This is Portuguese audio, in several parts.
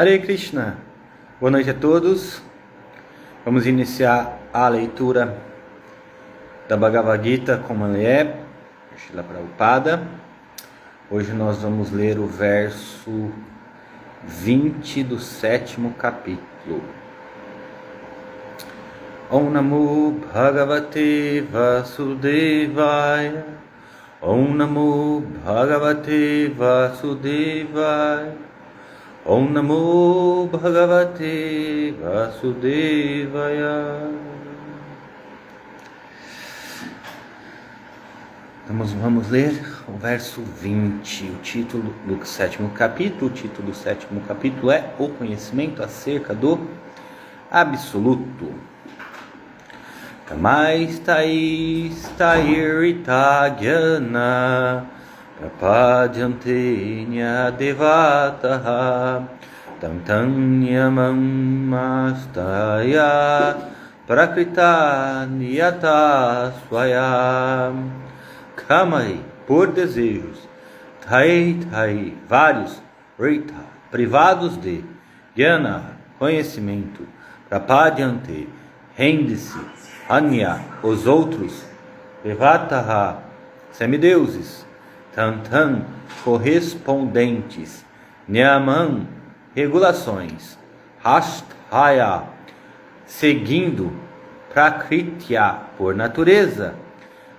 Hare Krishna, boa noite a todos. Vamos iniciar a leitura da Bhagavad Gita como ela é, Srila Prabhupada. Hoje nós vamos ler o verso 20 do 7º capítulo. Om Namo Bhagavate Vasudevaya. Om Namo Bhagavate Vasudevaya. Om Namo Bhagavate Vasudevaya. Vamos ler o verso 20, o título do 7º capítulo. O título do 7º capítulo é O Conhecimento acerca do Absoluto. Tamaisthairita gyana prapadyante devataha tantanyamamastaya prakrita niyata swayam. Kamai, por desejos, thai, vários, rita, privados de, jnana, conhecimento, prapadyante, rende-se, anya, os outros, devataha, semideuses, tantan, correspondentes, nyaman, regulações, hasthaya, seguindo, prakritya, por natureza,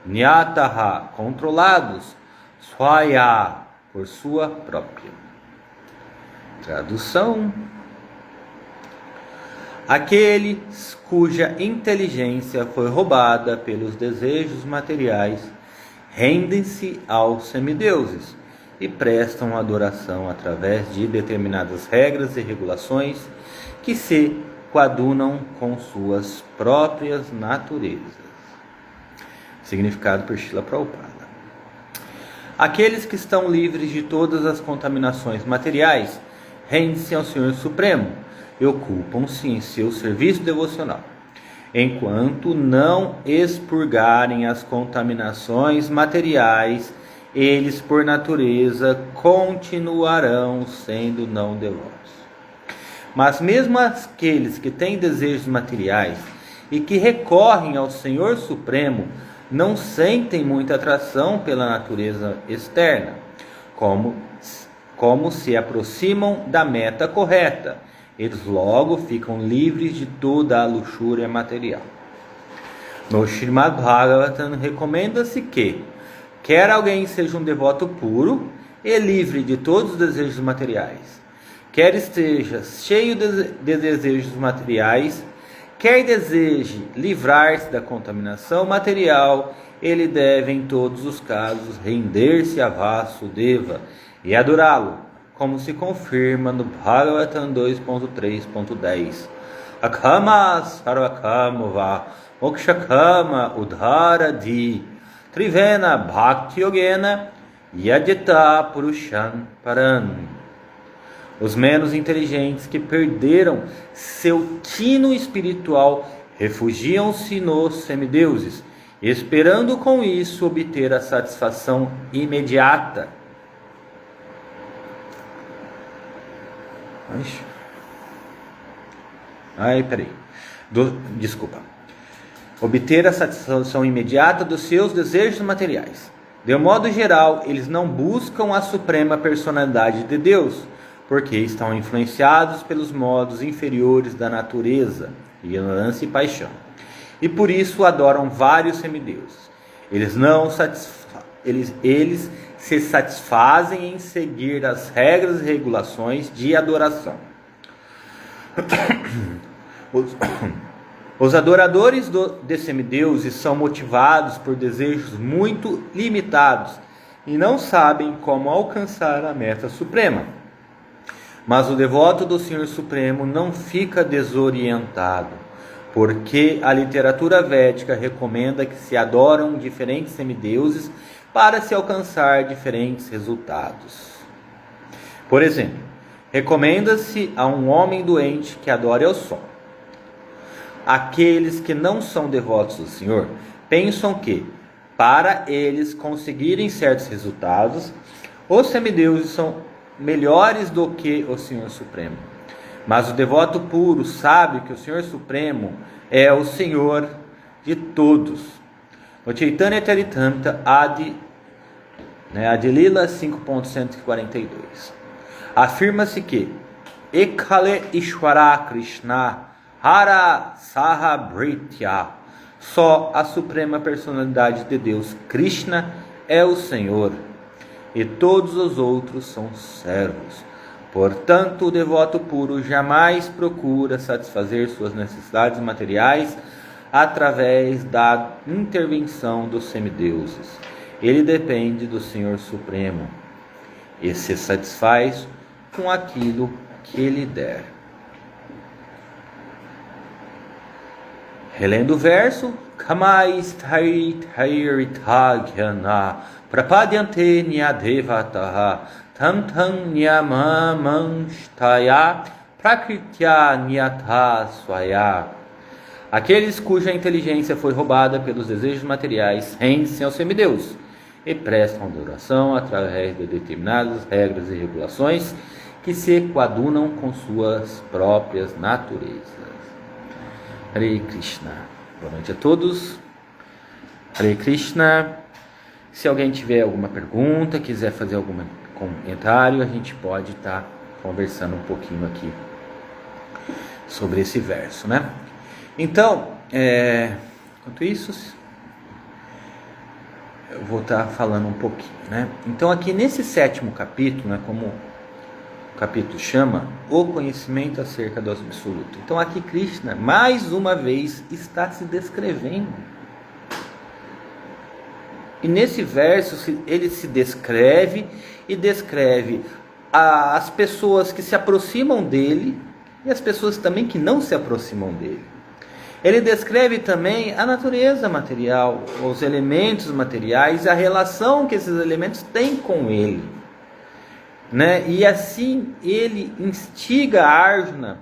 Nyataha, controlados, Swaya, por sua própria. Tradução: aqueles cuja inteligência foi roubada pelos desejos materiais rendem-se aos semideuses e prestam adoração através de determinadas regras e regulações que se coadunam com suas próprias naturezas. Significado por Srila Prabhupada. Aqueles que estão livres de todas as contaminações materiais rendem-se ao Senhor Supremo e ocupam-se em seu serviço devocional. Enquanto não expurgarem as contaminações materiais, eles por natureza continuarão sendo não devotos. Mas mesmo aqueles que têm desejos materiais e que recorrem ao Senhor Supremo não sentem muita atração pela natureza externa, como se aproximam da meta correta. Eles logo ficam livres de toda a luxúria material. No Srimad Bhagavatam recomenda-se que, quer alguém seja um devoto puro e livre de todos os desejos materiais, quer esteja cheio de desejos materiais, quer deseje livrar-se da contaminação material, ele deve em todos os casos render-se a Vasudeva e adorá-lo, como se confirma no Bhagavatam 2.3.10. Akama sarvakamova mokshakama udharadi trivena bhakti yogena yajita purushan paran. Os menos inteligentes que perderam seu tino espiritual refugiam-se nos semideuses, esperando com isso obter a satisfação imediata. Obter a satisfação imediata dos seus desejos materiais. De um modo geral, eles não buscam a suprema personalidade de Deus, porque estão influenciados pelos modos inferiores da natureza, ignorância e paixão, e por isso adoram vários semideuses. Eles se satisfazem em seguir as regras e regulações de adoração. Os adoradores de semideuses são motivados por desejos muito limitados e não sabem como alcançar a meta suprema. Mas o devoto do Senhor Supremo não fica desorientado, porque a literatura védica recomenda que se adoram diferentes semideuses para se alcançar diferentes resultados. Por exemplo, recomenda-se a um homem doente que adore ao sol. Aqueles que não são devotos do Senhor pensam que, para eles conseguirem certos resultados, os semideuses são melhores do que o Senhor Supremo. Mas o devoto puro sabe que o Senhor Supremo é o Senhor de todos. O Chaitanya Charitamrita Adi, Lila 5.142. Afirma-se que Ekale Ishvara Krishna Hara Sahabritya, só a Suprema Personalidade de Deus, Krishna, é o Senhor, e todos os outros são servos. Portanto, o devoto puro jamais procura satisfazer suas necessidades materiais através da intervenção dos semideuses. Ele depende do Senhor Supremo e se satisfaz com aquilo que Ele der. Relendo o verso, Kamais Thairitagyana Prapadyante Nyadevataha Tantam Nyamamanstaya Prakritya Nyatha Swaya. Aqueles cuja inteligência foi roubada pelos desejos materiais rendem-se aos semideuses e prestam adoração através de determinadas regras e regulações que se coadunam com suas próprias naturezas. Hare Krishna. Boa noite a todos. Hare Krishna. Se alguém tiver alguma pergunta, quiser fazer algum comentário, a gente pode estar conversando um pouquinho aqui sobre esse verso, né? Então, enquanto isso, eu vou estar falando um pouquinho, né? Então, aqui nesse 7º capítulo, né, como o capítulo chama, o conhecimento acerca do absoluto. Então, aqui Krishna, mais uma vez, está se descrevendo. E nesse verso, ele se descreve e descreve as pessoas que se aproximam dele e as pessoas também que não se aproximam dele. Ele descreve também a natureza material, os elementos materiais, a relação que esses elementos têm com ele, né? E assim ele instiga Arjuna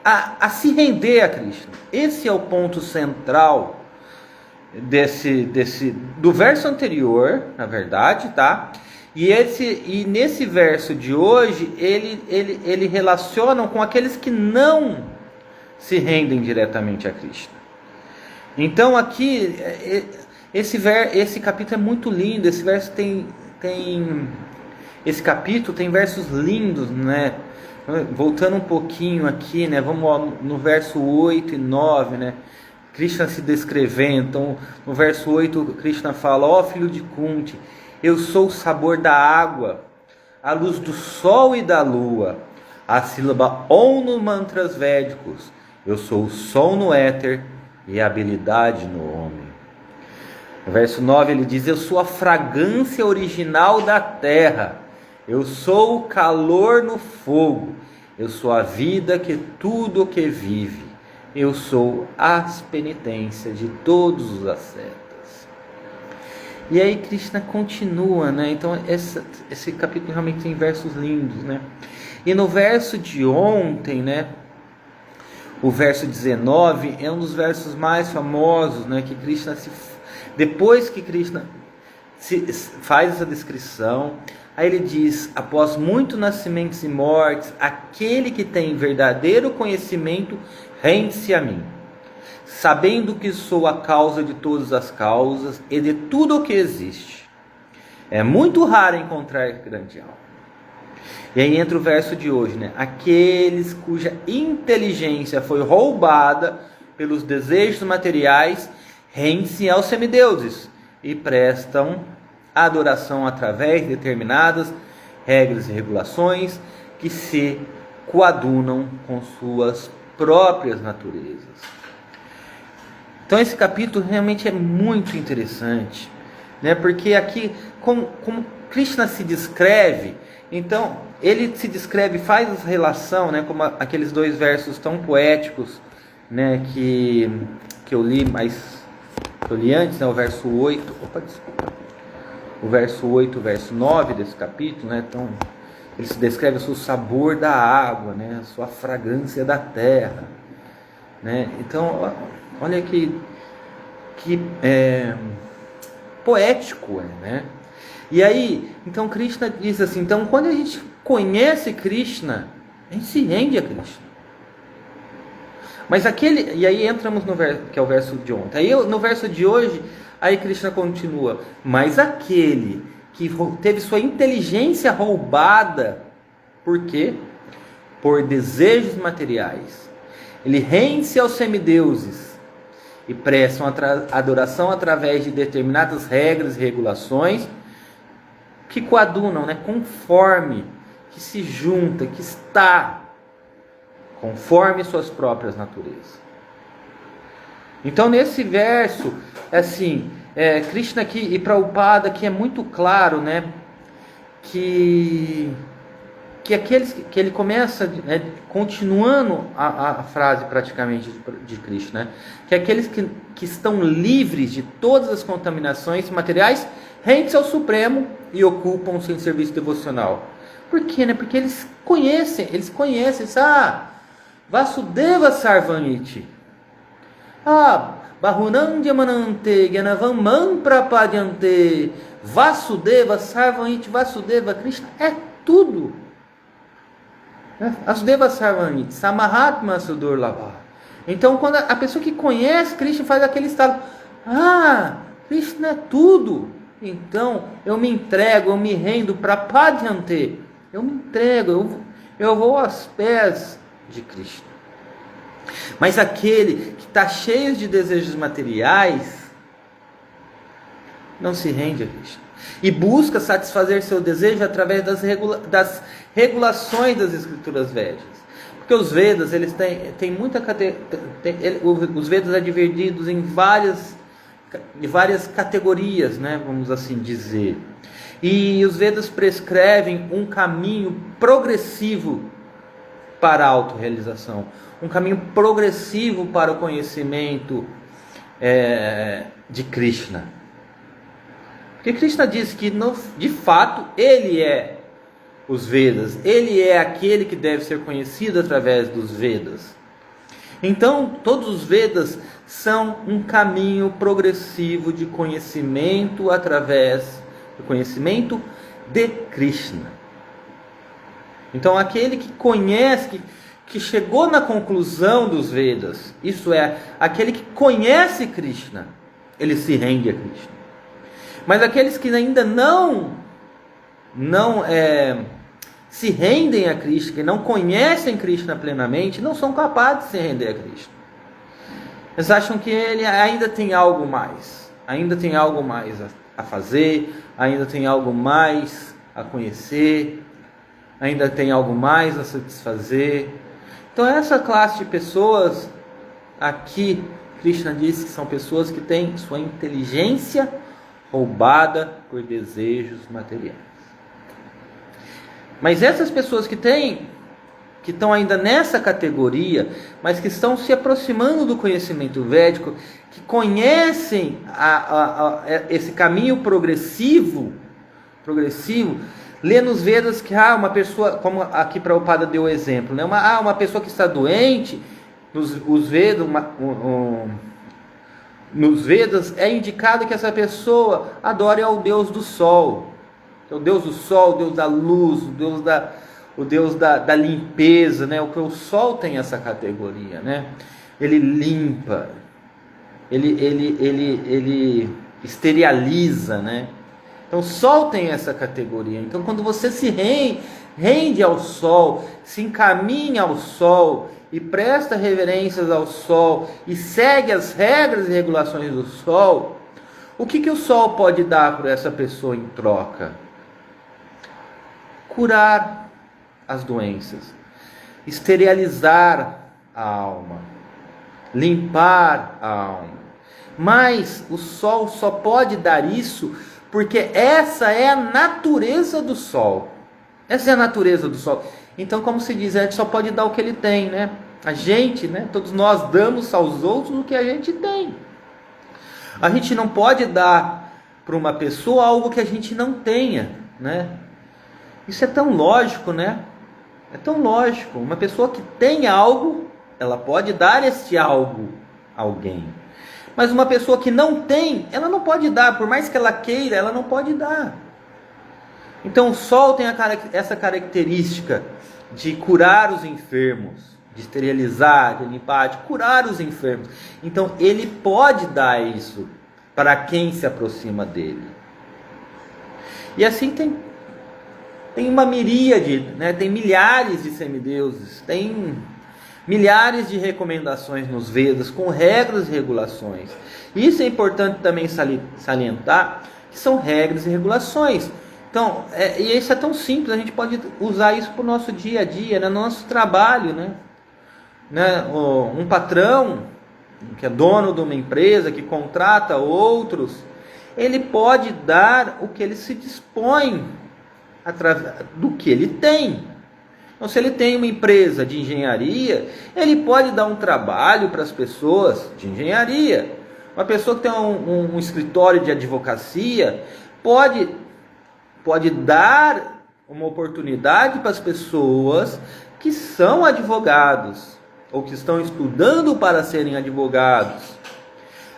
a se render a Krishna. Esse é o ponto central do verso anterior, na verdade, tá? E nesse verso de hoje ele relaciona com aqueles que não se rendem diretamente a Krishna. Então aqui esse capítulo é muito lindo. Esse capítulo tem versos lindos, né? Voltando um pouquinho aqui, né? Vamos no verso 8 e 9, né? Krishna se descrevendo. Então, no verso 8, Krishna fala: ó filho de Kunti, eu sou o sabor da água, a luz do sol e da lua, a sílaba Om nos mantras védicos. Eu sou o som no éter e a habilidade no homem. No verso 9 ele diz: eu sou a fragrância original da terra, eu sou o calor no fogo, eu sou a vida que tudo o que vive, eu sou as penitências de todos os ascetas. E aí Krishna continua, né? Então esse capítulo realmente tem versos lindos, né? E no verso de ontem, né? O verso 19 é um dos versos mais famosos, né? Que Krishna depois que Krishna faz essa descrição, aí ele diz: após muitos nascimentos e mortes, aquele que tem verdadeiro conhecimento rende-se a mim, sabendo que sou a causa de todas as causas e de tudo o que existe. É muito raro encontrar grande alma. E aí entra o verso de hoje, né? Aqueles cuja inteligência foi roubada pelos desejos materiais rendem-se aos semideuses e prestam adoração através de determinadas regras e regulações que se coadunam com suas próprias naturezas. Então esse capítulo realmente é muito interessante, né? Porque aqui, como Krishna se descreve, então ele se descreve, faz relação, né? Como aqueles dois versos tão poéticos, né? Que eu li, que eu li antes, né? O verso 8, o verso 8, o verso 9 desse capítulo, né? Então ele se descreve o seu sabor da água, né? A sua fragrância da terra, né? Então, olha que poético, né? E aí, então Krishna diz assim: então quando a gente conhece Krishna, a gente se rende a Krishna. Mas aquele, e aí entramos no verso, que é o verso de ontem. Aí no verso de hoje, aí Krishna continua: mas aquele que teve sua inteligência roubada, por quê? Por desejos materiais, ele rende-se aos semideuses e prestam adoração através de determinadas regras e regulações que coadunam, né, conforme, que se junta, que está conforme suas próprias naturezas. Então nesse verso, assim, Krishna aqui e Prabhupada aqui é muito claro, né, que aqueles que ele começa, né, continuando a frase praticamente de Krishna, né, que aqueles que estão livres de todas as contaminações materiais rendem-se ao Supremo e ocupam-se em serviço devocional. Por quê, né? Porque eles conhecem, Vasudeva Sarvaniti. Bahunam Jamanante, Gyanavamam Prapadyante. Vasudeva Sarvaniti, Vasudeva Krishna é tudo. Vasudeva Sarvaniti, Samahatma Sudurlabha. Então, quando a pessoa que conhece Krishna faz aquele estado, Krishna é tudo. Então, eu me entrego, eu me rendo para Prapadyante. Eu me entrego, eu vou aos pés de Krishna. Mas aquele que está cheio de desejos materiais não se rende a Krishna e busca satisfazer seu desejo através das regulações das escrituras védicas. Porque os Vedas, eles têm muita os Vedas é divididos em várias categorias, né, vamos assim dizer. E os Vedas prescrevem um caminho progressivo para a autorrealização, um caminho progressivo para o conhecimento de Krishna. Porque Krishna diz que, de fato, ele é os Vedas, ele é aquele que deve ser conhecido através dos Vedas. Então, todos os Vedas são um caminho progressivo de conhecimento através do conhecimento de Krishna. Então, aquele que conhece, que chegou na conclusão dos Vedas, isso é, aquele que conhece Krishna, ele se rende a Krishna. Mas aqueles que ainda não se rendem a Krishna, que não conhecem Krishna plenamente, não são capazes de se render a Krishna. Eles acham que ele ainda tem algo mais, a fazer, ainda tem algo mais a conhecer, ainda tem algo mais a satisfazer. Então essa classe de pessoas, aqui Krishna diz que são pessoas que têm sua inteligência roubada por desejos materiais. Mas essas pessoas que estão ainda nessa categoria, mas que estão se aproximando do conhecimento védico, que conhecem esse caminho progressivo, lê nos Vedas que uma pessoa, como aqui Prabhupada deu o exemplo, né? Uma pessoa que está doente, nos Vedas é indicado que essa pessoa adore ao Deus do Sol. O Deus do Sol, o Deus da luz, o Deus da limpeza, né? O Sol tem essa categoria, né? Ele limpa, ele esteriliza, né? Então o Sol tem essa categoria. Então quando você se rende ao Sol, se encaminha ao Sol e presta reverências ao Sol e segue as regras e regulações do Sol, o que o Sol pode dar para essa pessoa em troca? Curar as doenças, esterilizar a alma, limpar a alma. Mas o Sol só pode dar isso porque essa é a natureza do Sol. Essa é a natureza do Sol. Então, como se diz, a gente só pode dar o que ele tem, né? A gente, né? Todos nós damos aos outros o que a gente tem. A gente não pode dar para uma pessoa algo que a gente não tenha, né? Isso é tão lógico, né? É tão lógico. Uma pessoa que tem algo, ela pode dar este algo a alguém. Mas uma pessoa que não tem, ela não pode dar. Por mais que ela queira, ela não pode dar. Então o sol tem essa característica de curar os enfermos, de esterilizar, de limpar, de curar os enfermos. Então ele pode dar isso para quem se aproxima dele. E assim tem uma miríade, né? Tem milhares de semideuses, tem milhares de recomendações nos Vedas, com regras e regulações. Isso é importante também salientar, que são regras e regulações. Então, e isso é tão simples, a gente pode usar isso para o nosso dia a dia, no nosso trabalho, né? Um patrão, que é dono de uma empresa, que contrata outros, ele pode dar o que ele se dispõe, através do que ele tem. Então, se ele tem uma empresa de engenharia, ele pode dar um trabalho para as pessoas de engenharia. Uma pessoa que tem um escritório de advocacia pode dar uma oportunidade para as pessoas que são advogados ou que estão estudando para serem advogados.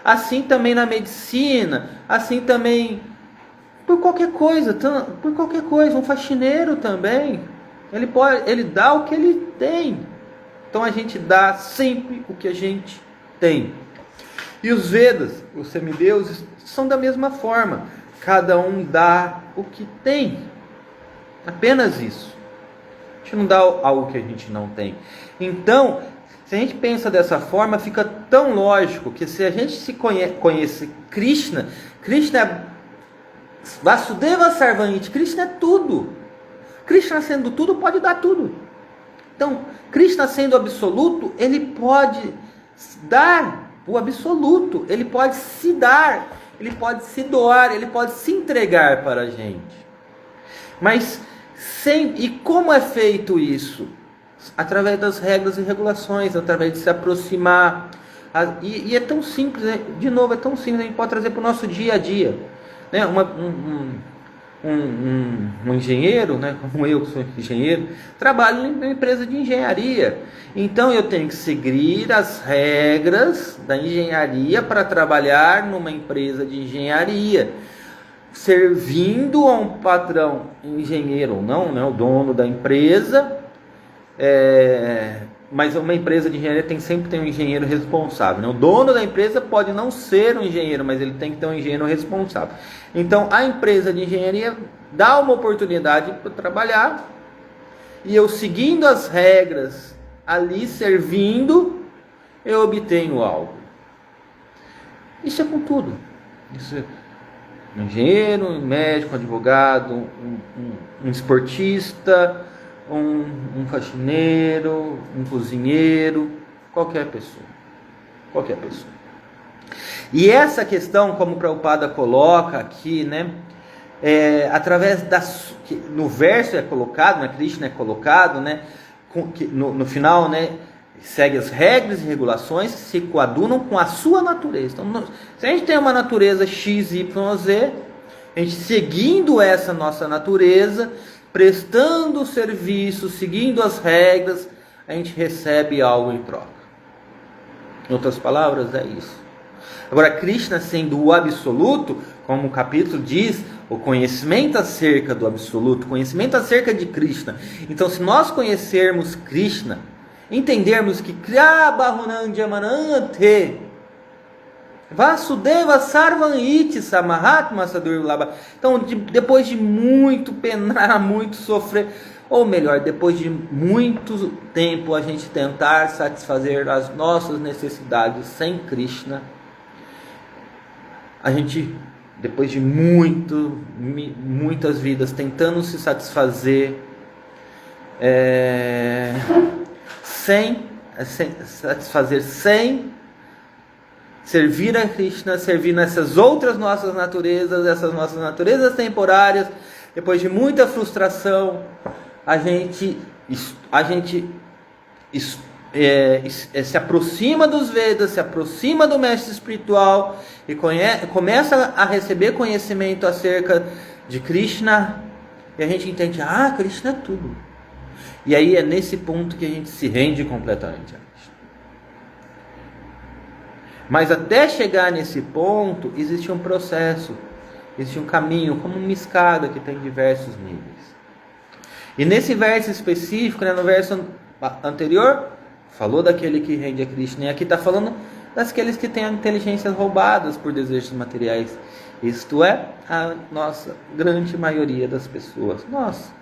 Assim também na medicina, assim também por qualquer coisa, um faxineiro também, ele dá o que ele tem. Então a gente dá sempre o que a gente tem. E os Vedas, os semideuses, são da mesma forma. Cada um dá o que tem. Apenas isso. A gente não dá algo que a gente não tem. Então, se a gente pensa dessa forma, fica tão lógico que se a gente conhece Krishna, Krishna é Vasudeva Sarvaniti, Krishna é tudo. Krishna sendo tudo, pode dar tudo. Então, Krishna sendo absoluto, ele pode dar o absoluto, ele pode se dar, ele pode se doar, ele pode se entregar para a gente. Mas, e como é feito isso? Através das regras e regulações, através de se aproximar. E é tão simples, né? De novo, é tão simples, a gente pode trazer para o nosso dia a dia. Né? Um engenheiro, né? Como eu que sou engenheiro, trabalho em uma empresa de engenharia. Então eu tenho que seguir as regras da engenharia para trabalhar numa empresa de engenharia, servindo a um patrão engenheiro ou não, né? O dono da empresa. Mas uma empresa de engenharia sempre tem um engenheiro responsável, né? O dono da empresa pode não ser um engenheiro, mas ele tem que ter um engenheiro responsável. Então a empresa de engenharia dá uma oportunidade para trabalhar, e eu seguindo as regras ali, servindo, eu obtenho algo. Isso é com tudo. Isso é um engenheiro, um médico, um advogado, um esportista, um faxineiro, um cozinheiro, qualquer pessoa. E essa questão, como o Prabhupada coloca aqui, né, através no verso é colocado, na Krishna é colocado, né, no final, né, segue as regras e regulações que se coadunam com a sua natureza. Então, se a gente tem uma natureza X, Y, Z, a gente seguindo essa nossa natureza, prestando serviço, seguindo as regras, a gente recebe algo em troca. Em outras palavras, é isso. Agora, Krishna sendo o absoluto, como o capítulo diz, o conhecimento acerca do absoluto, conhecimento acerca de Krishna. Então, se nós conhecermos Krishna, entendermos que Kriya Bahunandyamanante Vasudeva Sarvaniti Samahatma Sadurlabha. Então, depois de muito penar, muito sofrer, ou melhor, depois de muito tempo a gente tentar satisfazer as nossas necessidades sem Krishna, a gente, depois de muitas vidas tentando se satisfazer sem servir a Krishna, servir nessas outras nossas naturezas, essas nossas naturezas temporárias, depois de muita frustração, a gente se aproxima dos Vedas, se aproxima do mestre espiritual e começa a receber conhecimento acerca de Krishna, e a gente entende, Krishna é tudo. E aí é nesse ponto que a gente se rende completamente. Mas até chegar nesse ponto, existe um processo. Existe um caminho, como uma escada que tem diversos níveis. E nesse verso específico, né, no verso anterior, falou daquele que rende a Krishna. E aqui está falando daqueles que têm a inteligência roubadas por desejos materiais. Isto é, a nossa grande maioria das pessoas. Nós.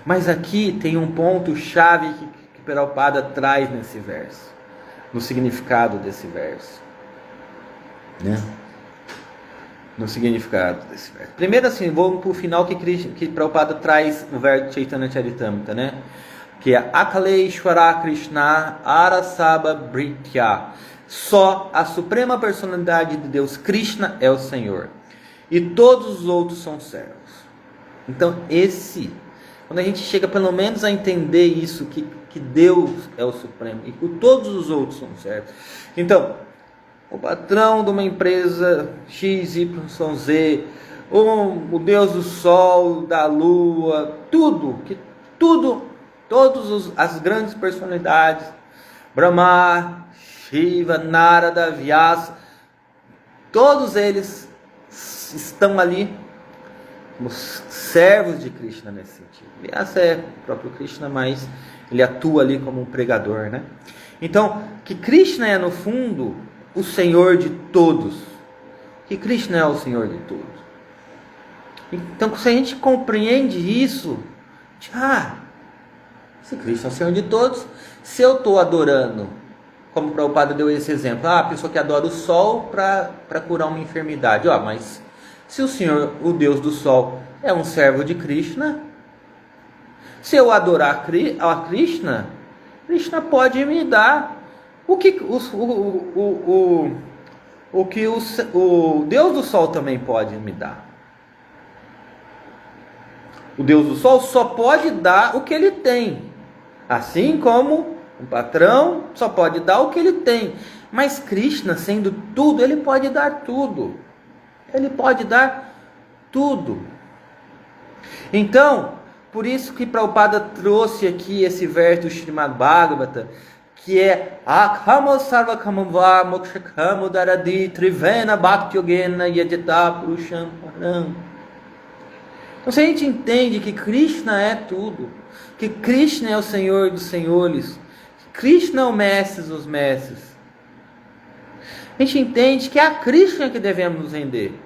Mas aqui tem um ponto chave que Prabhupada traz nesse verso. No significado desse verso. Né? No significado desse verso. Primeiro assim, vamos para o final que Prabhupada traz no verso Chaitanya Charitamrita, né? Que é Akaleshwara Krishna Arasaba Britya. Só a suprema personalidade de Deus, Krishna, é o Senhor. E todos os outros são servos. Então quando a gente chega pelo menos a entender isso, que Deus é o supremo e que todos os outros são servos. Então, o patrão de uma empresa XYZ, o Deus do Sol, da Lua, todas as grandes personalidades, Brahma, Shiva, Narada, Vyasa, todos eles estão ali como servos de Krishna nesse sentido. Vyasa é o próprio Krishna, mas ele atua ali como um pregador, né? Então, que Krishna é no fundo o Senhor de todos. Que Krishna é o Senhor de todos. Então, se a gente compreende isso, se Krishna é o Senhor de todos, se eu estou adorando, como o Prabhupada deu esse exemplo, a pessoa que adora o sol para curar uma enfermidade, mas se o Senhor, o Deus do sol, é um servo de Krishna, se eu adorar a Krishna, Krishna pode me dar o que o Deus do Sol também pode me dar. O Deus do Sol só pode dar o que ele tem. Assim como um patrão só pode dar o que ele tem. Mas Krishna, sendo tudo, ele pode dar tudo. Ele pode dar tudo. Então, por isso que Prabhupada trouxe aqui esse verso do Srimad Bhagavata, que é Akamo Sarvakamava Mokshakamo Daradi Trivena Bhakti-yogena Yajata Purusham Param. Então, se a gente entende que Krishna é tudo, que Krishna é o Senhor dos senhores, que Krishna é o mestre dos mestres, a gente entende que é a Krishna que devemos nos render.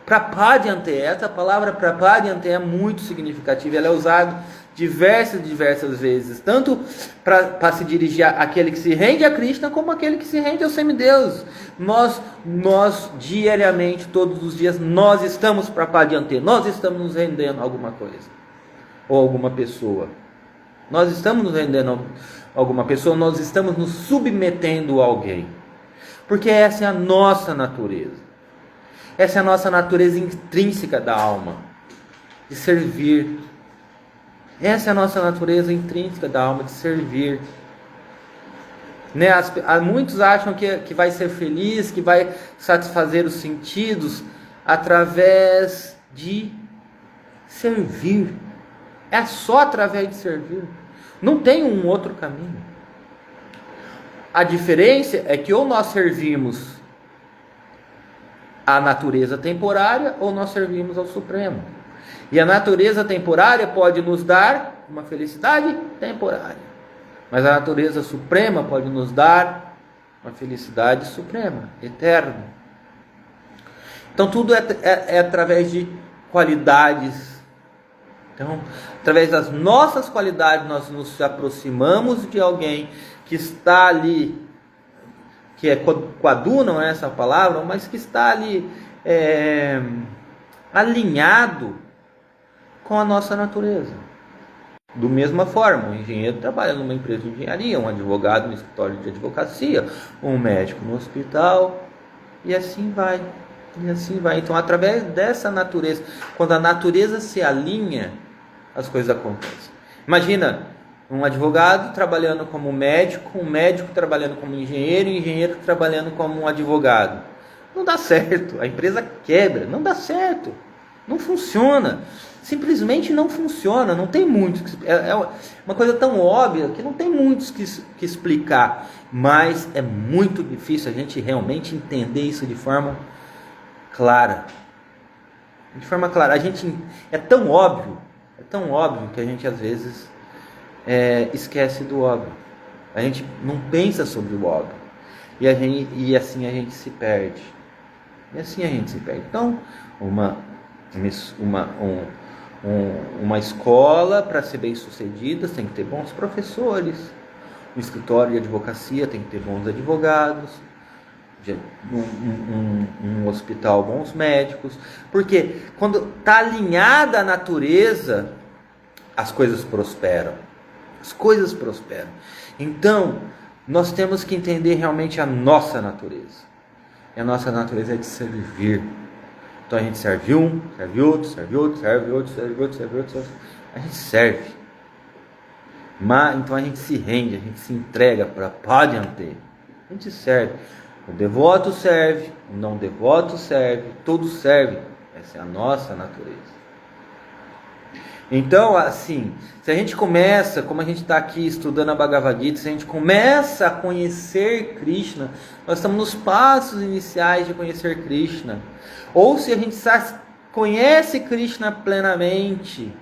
Prapadyante, essa palavra Prapadyante é muito significativa, ela é usada diversas vezes, tanto para se dirigir àquele que se rende a Krishna, como àquele que se rende aos semideuses. Nós diariamente, todos os dias, nós estamos Prapadyante, nós estamos nos rendendo a alguma coisa, ou alguma pessoa. Nós estamos nos rendendo a alguma pessoa, nós estamos nos submetendo a alguém, porque essa é a nossa natureza. Essa é a nossa natureza intrínseca da alma, de servir. Essa é a nossa natureza intrínseca da alma, de servir. Né? Muitos acham que vai ser feliz, que vai satisfazer os sentidos através de servir. É só através de servir. Não tem um outro caminho. A diferença é que ou nós servimos a natureza temporária ou nós servimos ao Supremo. E a natureza temporária pode nos dar uma felicidade temporária, mas a natureza suprema pode nos dar uma felicidade suprema, eterna. Então tudo é através de qualidades. Então, através das nossas qualidades, nós nos aproximamos de alguém que está ali, que é quadu, não é essa palavra, mas que está ali alinhado com a nossa natureza. Do mesma forma, um engenheiro trabalha numa empresa de engenharia, um advogado no escritório de advocacia, um médico no hospital, e assim vai. E assim vai. Então, através dessa natureza, quando a natureza se alinha, as coisas acontecem. Imagina um advogado trabalhando como médico, um médico trabalhando como engenheiro, e um engenheiro trabalhando como um advogado. Não dá certo, a empresa quebra, não dá certo, não funciona, simplesmente não funciona, não tem muito, é uma coisa tão óbvia que não tem muito que explicar, mas é muito difícil a gente realmente entender isso de forma clara. De forma clara. A gente é tão óbvio que a gente às vezes esquece do óbvio. A gente não pensa sobre o óbvio. E assim a gente se perde. Então, uma escola, para ser bem sucedida, tem que ter bons professores. Um escritório de advocacia tem que ter bons advogados. Um hospital, bons médicos. Porque quando está alinhada a natureza, as coisas prosperam. Então, nós temos que entender realmente a nossa natureza. E a nossa natureza é de servir. Então a gente serve um, serve outro. A gente serve. Então a gente se rende, a gente se entrega para adiante. A gente serve. O devoto serve, o não devoto serve, todos servem. Essa é a nossa natureza. Então, assim, se a gente começa, como a gente está aqui estudando a Bhagavad Gita, se a gente começa a conhecer Krishna, nós estamos nos passos iniciais de conhecer Krishna. Ou se a gente conhece Krishna plenamente,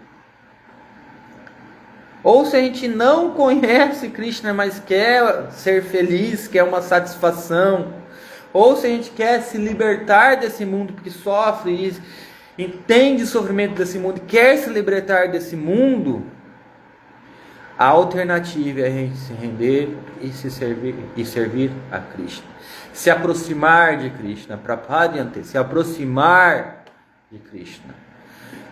ou se a gente não conhece Krishna, mas quer ser feliz, quer uma satisfação, ou se a gente quer se libertar desse mundo porque sofre e entende o sofrimento desse mundo e quer se libertar desse mundo, a alternativa é a gente se render e servir a Krishna. Se aproximar de Krishna, Prapadyante, se aproximar de Krishna.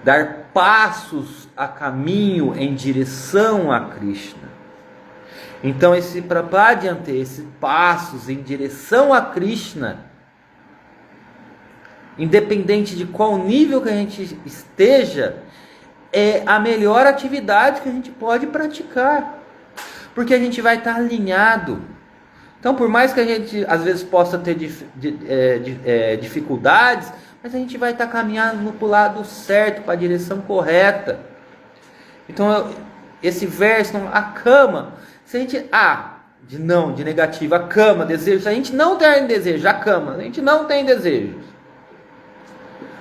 Dar passos a caminho em direção a Krishna. Então esse Prapadyante, esses passos em direção a Krishna, independente de qual nível que a gente esteja, é a melhor atividade que a gente pode praticar. Porque a gente vai estar alinhado. Então, por mais que a gente às vezes possa ter dificuldades, mas a gente vai estar caminhando para o lado certo, para a direção correta. Então, esse verso, a cama, se a gente, de negativo, a cama, desejo, se a gente não tem desejo, a cama, a gente não tem desejos.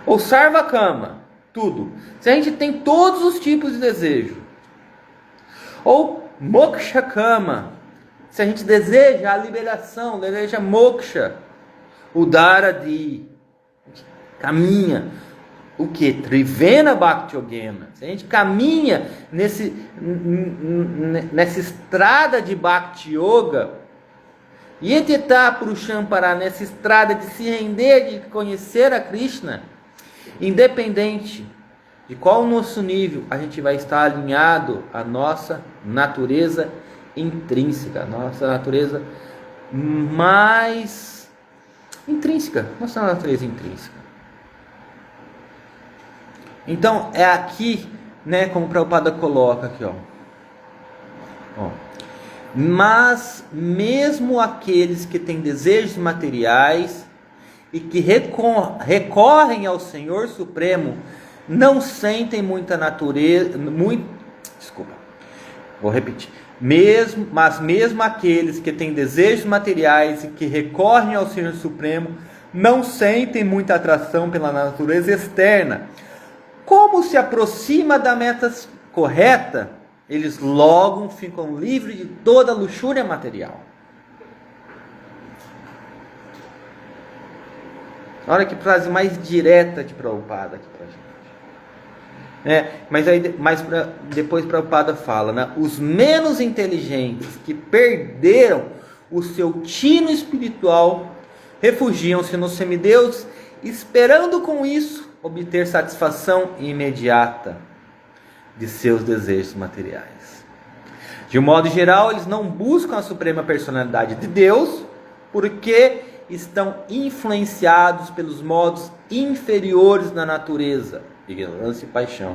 Ou sarva cama, tudo. Se a gente tem todos os tipos de desejo. Ou moksha kama, se a gente deseja a liberação, deseja moksha, Udaradi, caminha, o que? Trivena Bhakti Yogena. Se a gente caminha nessa estrada de Bhakti Yoga, Yetita Purushampara, nessa estrada de se render, de conhecer a Krishna, independente de qual o nosso nível, a gente vai estar alinhado à nossa natureza intrínseca, a nossa natureza mais intrínseca, nossa natureza intrínseca. Então é aqui, né, como o Prabhupada coloca aqui, ó. Mas mesmo aqueles que têm desejos materiais e que recorrem ao Senhor Supremo não sentem muita natureza, vou repetir. Mas mesmo aqueles que têm desejos materiais e que recorrem ao Senhor Supremo não sentem muita atração pela natureza externa. Como se aproxima da meta correta, eles logo ficam livres de toda luxúria material. Olha que frase mais direta de Prabhupada aqui pra gente. Mas depois Prabhupada fala, né? Os menos inteligentes que perderam o seu tino espiritual refugiam-se nos semideuses, esperando com isso obter satisfação imediata de seus desejos materiais. De um modo geral, eles não buscam a suprema personalidade de Deus, porque estão influenciados pelos modos inferiores da natureza, ignorância e paixão.